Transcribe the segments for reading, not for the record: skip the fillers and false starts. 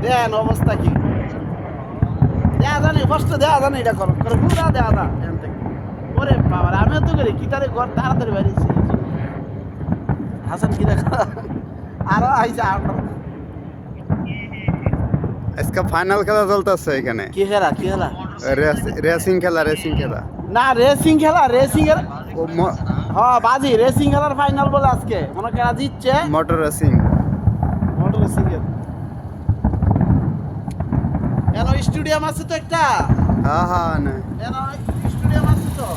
দেন অবস্থা কি দেয়া জানি কষ্ট দেয়া জানি এটা করো করে পুরা দেয়া দা এখান থেকে ওরে বাবা আমিও তো করি গিটারে ঘর তাড়াতাড়ি বেরিয়েছি হাসান কি দেখো আরো আইসা আজকে ফাইনাল খেলা চলতেছে এখানে। কি খেলা কি খেলা রেসিং খেলা না রেসিং খেলা রেসিং এর ও হ্যাঁ বাজি রেসিং খেলার ফাইনাল বলে আজকে মনে কেনা জিতছে মোটর রেসিং। মোটর রেসিং এর এনো স্টেডিয়াম আছে তো একটা হ্যাঁ হ্যাঁ না এনো স্টেডিয়াম আছে তো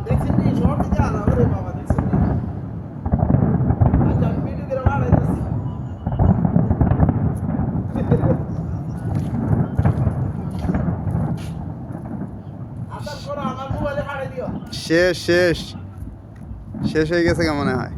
দেখছেন নি শর্ট দিতে আনা ওরে বাবা দেখছেন নি আচ্ছা আমি ভিডিও করে বাড়াইতেছি আসার করো আমার মোবাইলে বাড়াই দিও শেষ শেষ শেষ হয়ে গেছে মনে হয়।